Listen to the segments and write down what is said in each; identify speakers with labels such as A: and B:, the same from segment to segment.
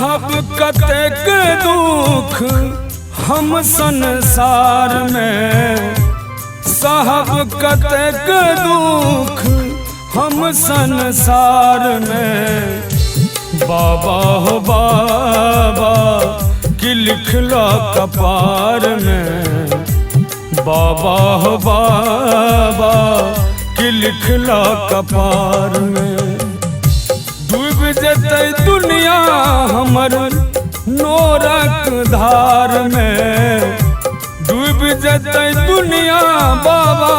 A: सहब कतेक दुख हम संसार में, सहब कतेक दुख हम संसार में। बाबा हो बाबा कि लिखला कपार में, बाबा हो बाबा कि लिखला कपार में। डूब जते दुनिया हमर नोरक धार में, डूब जते दुनिया बाबा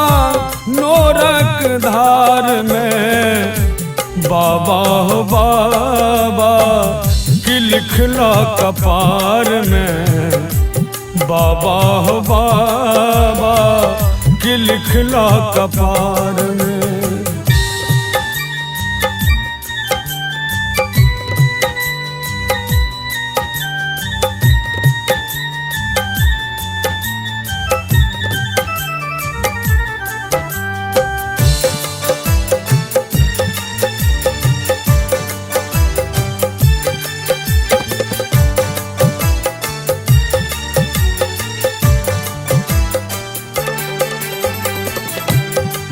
A: नोरक धार में। बाबा हो बाबा कि लिखला कपार में, बाबा हो बाबा कि लिखला कपार में।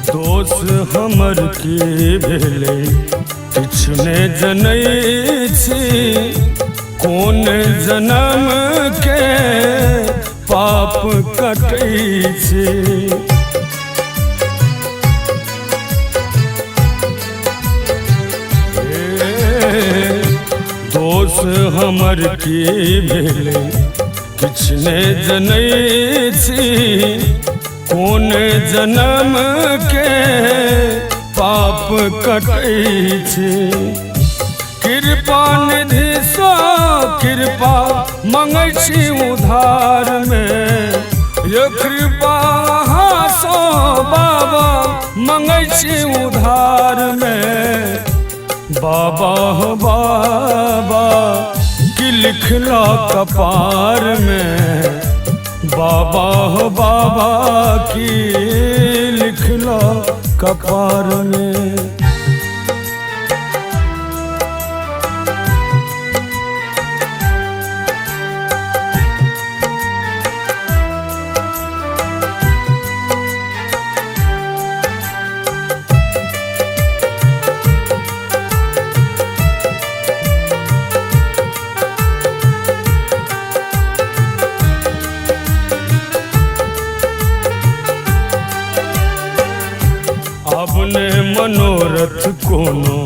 A: दोष हमर की भेलै किछु ने जनै छी, कोन जन्म के पाप कटै छी। दोष हमर की भेलै किछु ने जनै छी, कोन जन्म के पाप कटै छी। कृपा निधि सँ कृपा मंगै छी उधार में, यो कृपा सँ बाबा मंगै छी उधार में। बाबा हो बाबा कि लिखला कपार में, बाबा हो बाबा की लिखला कपार में। अपने मनोरथ कोनो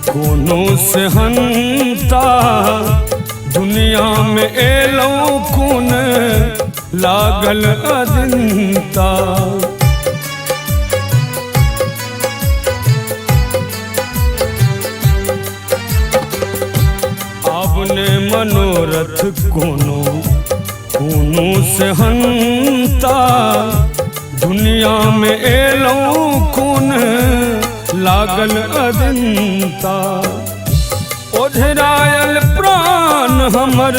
A: कोनो से हंता, दुनिया में एलौं खून लागल अदिंता। अपने मनोरथ कोनो कोनो से हंता, दुनिया में एलौं खून लागल अदिंता। ओझरायल प्राण हमर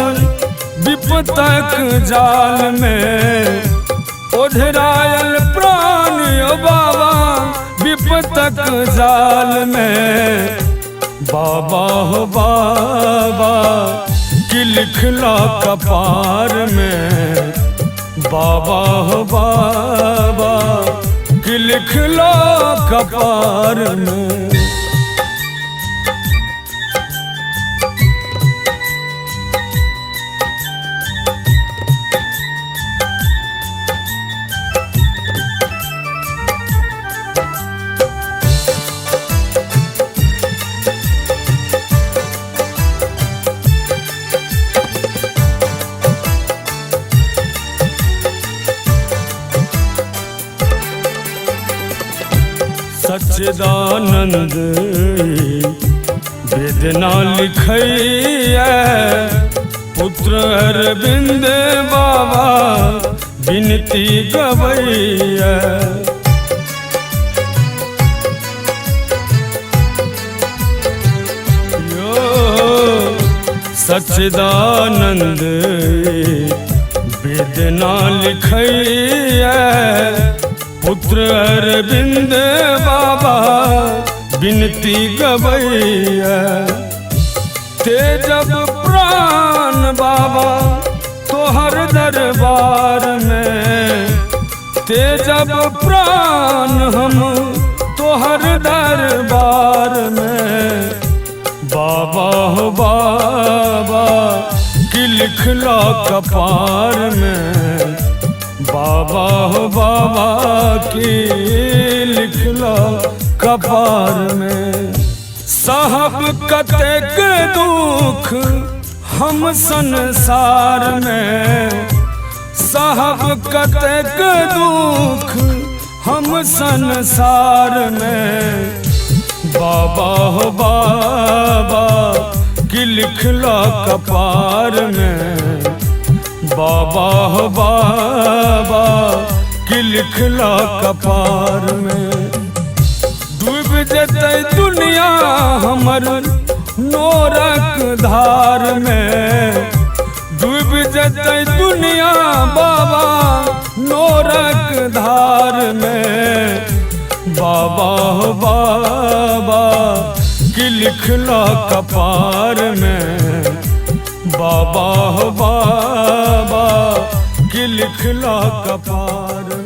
A: विपतक जाल में, ओझरायल प्राण ओ बाबा विपतक जाल में। बाबा हो बाबा कि लिखला कपार में, बाबा हो बाबा कि लिखला कपार में। सच्चिदानंद वेदना लिखैया, पुत्र अरविंद बाबा विनती गवैया। सच्चिदानंद वेदना लिखैया, पुत्र अरविंद बाबा विनती गवैया। ते जब प्राण बाबा तोहर दरबार में, तेजब प्राण हम तोहर दरबार में। बाबा हो बाबा की लिखला कपार में, बाबा हो बाबा की लिखला कपार में। साहब कतेक दुख हम संसार में, साहब कतेक दुख हम संसार में। बाबा हो बाबा की लिखला कपार में, बाबा हो बाबा की लिखला कपार में। डूब जतै दुनिया हमर नोरक धार में, डूब जतै दुनिया बाबा नोरक धार में। बाबा हो बाबा की लिखला कपार में, बाबा हो बाबा की लिखला कपार में।